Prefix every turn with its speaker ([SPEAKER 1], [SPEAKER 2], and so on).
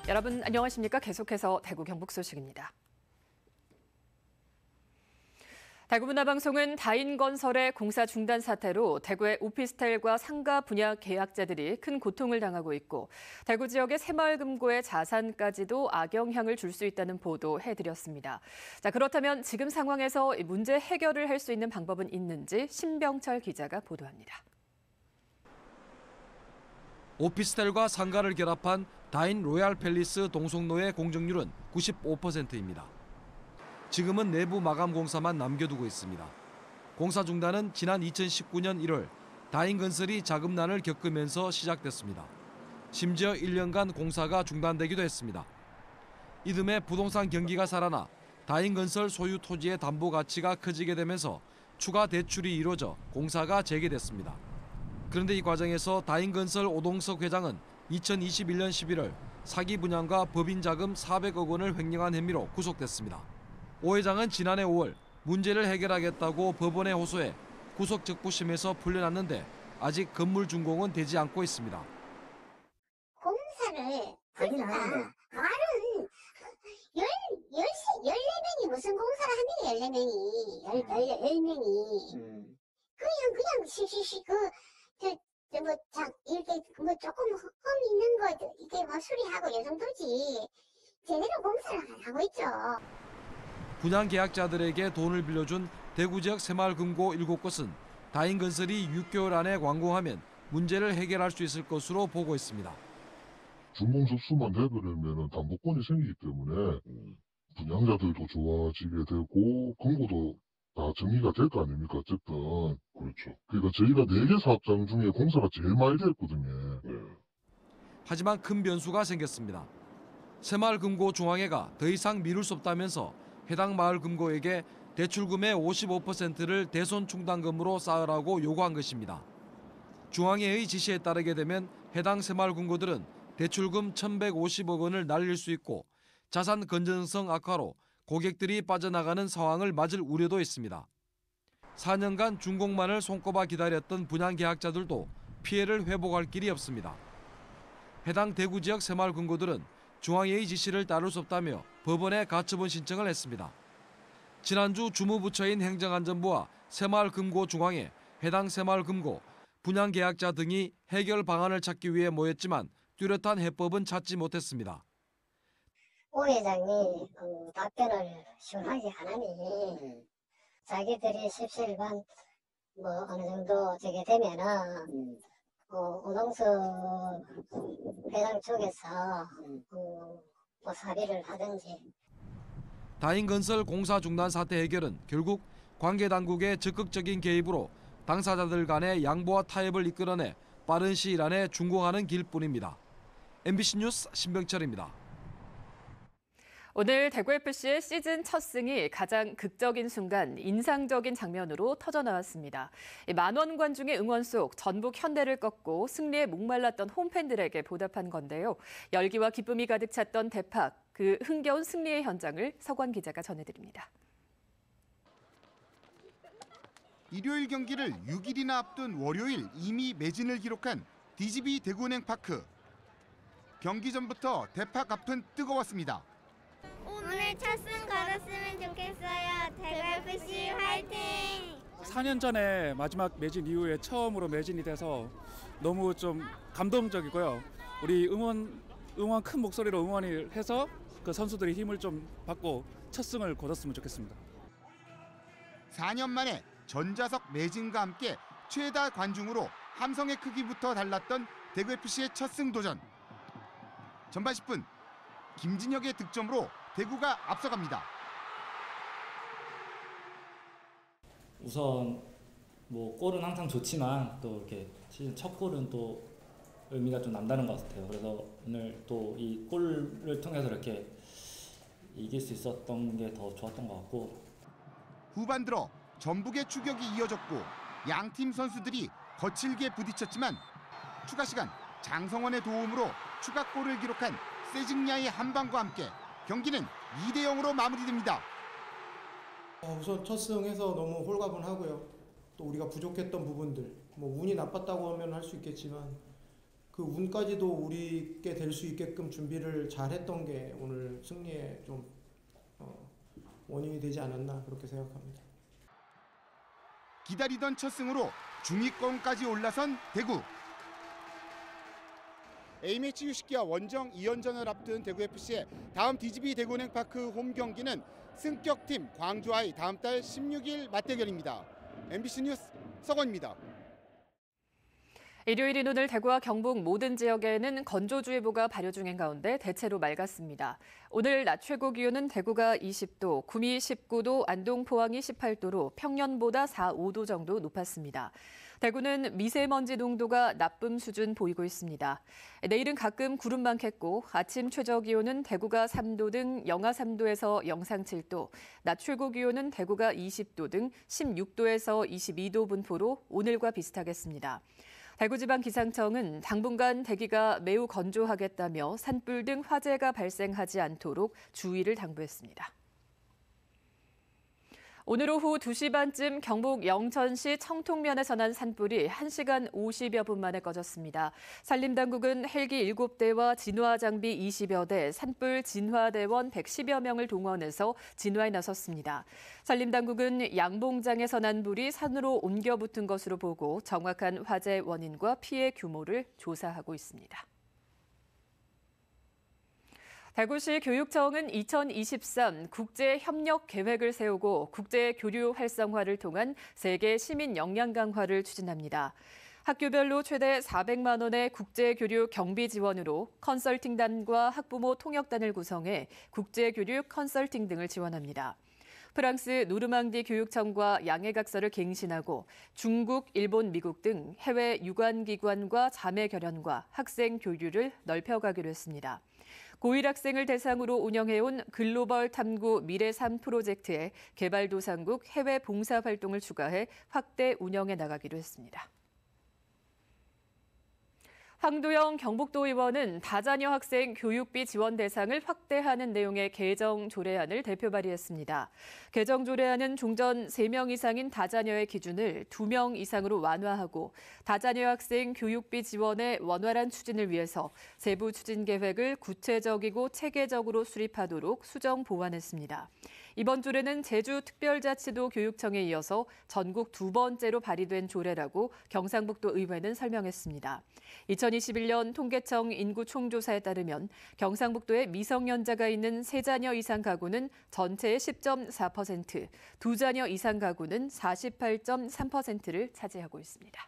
[SPEAKER 1] 여러분 안녕하십니까? 계속해서 대구 경북 소식입니다. 대구문화방송은 다인건설의 공사 중단 사태로 대구의 오피스텔과 상가 분야 계약자들이 큰 고통을 당하고 있고 대구 지역의 새마을금고의 자산까지도 악영향을 줄 수 있다는 보도 해드렸습니다. 자, 그렇다면 지금 상황에서 문제 해결을 할 수 있는 방법은 있는지 신병철 기자가 보도합니다.
[SPEAKER 2] 오피스텔과 상가를 결합한 다인 로얄 팰리스 동성로의 공정률은 95%입니다. 지금은 내부 마감 공사만 남겨두고 있습니다. 공사 중단은 지난 2019년 1월 다인건설이 자금난을 겪으면서 시작됐습니다. 심지어 1년간 공사가 중단되기도 했습니다. 이듬해 부동산 경기가 살아나 다인건설 소유 토지의 담보 가치가 커지게 되면서 추가 대출이 이루어져 공사가 재개됐습니다. 그런데 이 과정에서 다인건설 오동석 회장은 2021년 11월 사기 분양과 법인 자금 400억 원을 횡령한 혐의로 구속됐습니다. 오 회장은 지난해 5월 문제를 해결하겠다고 법원에 호소해 구속적부심에서 풀려났는데 아직 건물 준공은 되지 않고 있습니다.
[SPEAKER 3] 공사를 하니까 말은 14명이 무슨 공사를 합니까? 14명이 10명이 그냥 시시시 이렇게 조금 흠 있는 거 이렇게 수리하고 이 정도지 제대로 공사를 안 하고 있죠.
[SPEAKER 2] 분양 계약자들에게 돈을 빌려준 대구 지역 새마을금고 7곳은 다인건설이 6개월 안에 완공하면 문제를 해결할 수 있을 것으로 보고 있습니다.
[SPEAKER 4] 준공 접수만 되버리면 담보권이 생기기 때문에 분양자들도 좋아지게 되고 금고도 다 정리가 될 거 아닙니까? 어쨌든 그렇죠. 그러니까 저희가 4개 사업장 중에 공사가 제일 많이 됐거든요.
[SPEAKER 2] 하지만 큰 변수가 생겼습니다. 새마을금고 중앙회가 더 이상 미룰 수 없다면서 해당 마을금고에게 대출금의 55%를 대손 충당금으로 쌓으라고 요구한 것입니다. 중앙회의 지시에 따르게 되면 해당 새마을금고들은 대출금 1,150억 원을 날릴 수 있고 자산 건전성 악화로 고객들이 빠져나가는 상황을 맞을 우려도 있습니다. 4년간 준공만을 손꼽아 기다렸던 분양 계약자들도 피해를 회복할 길이 없습니다. 해당 대구 지역 새마을금고들은 중앙회의 지시를 따를 수 없다며 법원에 가처분 신청을 했습니다. 지난주 주무부처인 행정안전부와 새마을금고 중앙회, 해당 새마을금고, 분양계약자 등이 해결 방안을 찾기 위해 모였지만 뚜렷한 해법은 찾지 못했습니다.
[SPEAKER 3] 오 회장이 답변을 시원하게 안 하니 자기들이 십시일반 어느 정도 저게 되면은 오동석 회장 쪽에서 사비를 하든지.
[SPEAKER 2] 다인건설 공사 중단 사태 해결은 결국 관계당국의 적극적인 개입으로 당사자들 간의 양보와 타협을 이끌어내 빠른 시일 안에 준공하는 길뿐입니다. MBC 뉴스 신병철입니다.
[SPEAKER 1] 오늘 대구FC의 시즌 첫 승이 가장 극적인 순간, 인상적인 장면으로 터져나왔습니다. 만원 관중의 응원 속 전북 현대를 꺾고 승리에 목말랐던 홈팬들에게 보답한 건데요. 열기와 기쁨이 가득 찼던 대팍, 그 흥겨운 승리의 현장을 서관 기자가 전해드립니다.
[SPEAKER 5] 일요일 경기를 6일이나 앞둔 월요일 이미 매진을 기록한 DGB 대구은행파크. 경기 전부터 대팍 앞은 뜨거웠습니다.
[SPEAKER 6] 오늘 첫 승 거뒀으면 좋겠어요. 대구FC 화이팅!
[SPEAKER 7] 4년 전에 마지막 매진 이후에 처음으로 매진이 돼서 너무 좀 감동적이고요. 우리 응원 큰 목소리로 응원을 해서 그 선수들이 힘을 좀 받고 첫 승을 거뒀으면 좋겠습니다.
[SPEAKER 5] 4년 만에 전자석 매진과 함께 최다 관중으로 함성의 크기부터 달랐던 대구FC의 첫 승 도전. 전반 10분 김진혁의 득점으로 대구가 앞서갑니다.
[SPEAKER 8] 우선 골은 항상 좋지만 또 이렇게 시즌 첫 골은 또 의미가 좀 남다른 것 같아요. 그래서 오늘 또 이 골을 통해서 이렇게 이길 수 있었던 게 더 좋았던 것 같고.
[SPEAKER 5] 후반 들어 전북의 추격이 이어졌고 양팀 선수들이 거칠게 부딪혔지만 추가 시간 장성원의 도움으로 추가골을 기록한 세징야의 한 방과 함께 경기는 2대0으로 마무리됩니다.
[SPEAKER 9] 우선 첫 승해서 너무 홀가분하고요. 또 우리가 부족했던 부분들, 운이 나빴다고 하면 할 수 있겠지만 그 운까지도 우리께 될 수 있게끔 준비를 잘했던 게 오늘 승리에 좀 원인이 되지 않았나 그렇게 생각합니다.
[SPEAKER 5] 기다리던 첫 승으로 중위권까지 올라선 대구. A매치 휴식기와 원정 2연전을 앞둔 대구FC의 다음 DGB 대구은행파크 홈 경기는 승격팀 광주와의 다음 달 16일 맞대결입니다. MBC 뉴스 서건입니다.
[SPEAKER 1] 일요일인 오늘 대구와 경북 모든 지역에는 건조주의보가 발효 중인 가운데 대체로 맑았습니다. 오늘 낮 최고 기온은 대구가 20도, 구미 19도, 안동, 포항이 18도로 평년보다 4, 5도 정도 높았습니다. 대구는 미세먼지 농도가 나쁨 수준 보이고 있습니다. 내일은 가끔 구름 많겠고 아침 최저 기온은 대구가 3도 등 영하 3도에서 영상 7도, 낮 최고 기온은 대구가 20도 등 16도에서 22도 분포로 오늘과 비슷하겠습니다. 대구지방기상청은 당분간 대기가 매우 건조하겠다며 산불 등 화재가 발생하지 않도록 주의를 당부했습니다. 오늘 오후 2시 반쯤 경북 영천시 청통면에서 난 산불이 1시간 50여 분 만에 꺼졌습니다. 산림당국은 헬기 7대와 진화 장비 20여 대, 산불 진화대원 110여 명을 동원해서 진화에 나섰습니다. 산림당국은 양봉장에서 난 불이 산으로 옮겨 붙은 것으로 보고 정확한 화재 원인과 피해 규모를 조사하고 있습니다. 대구시 교육청은 2023 국제협력 계획을 세우고 국제교류 활성화를 통한 세계 시민 역량 강화를 추진합니다. 학교별로 최대 400만 원의 국제교류 경비 지원으로 컨설팅단과 학부모 통역단을 구성해 국제교류 컨설팅 등을 지원합니다. 프랑스 노르망디 교육청과 양해각서를 갱신하고 중국, 일본, 미국 등 해외 유관기관과 자매 결연과 학생 교류를 넓혀가기로 했습니다. 고1 학생을 대상으로 운영해온 글로벌 탐구 미래3 프로젝트에 개발도상국 해외 봉사활동을 추가해 확대 운영해 나가기로 했습니다. 황도영 경북도 의원은 다자녀 학생 교육비 지원 대상을 확대하는 내용의 개정 조례안을 대표 발의했습니다. 개정 조례안은 종전 3명 이상인 다자녀의 기준을 2명 이상으로 완화하고 다자녀 학생 교육비 지원의 원활한 추진을 위해서 세부 추진 계획을 구체적이고 체계적으로 수립하도록 수정 보완했습니다. 이번 조례는 제주특별자치도 교육청에 이어서 전국 2번째로 발의된 조례라고 경상북도 의회는 설명했습니다. 2021년 통계청 인구 총조사에 따르면 경상북도에 미성년자가 있는 3자녀 이상 가구는 전체의 10.4%, 2자녀 이상 가구는 48.3%를 차지하고 있습니다.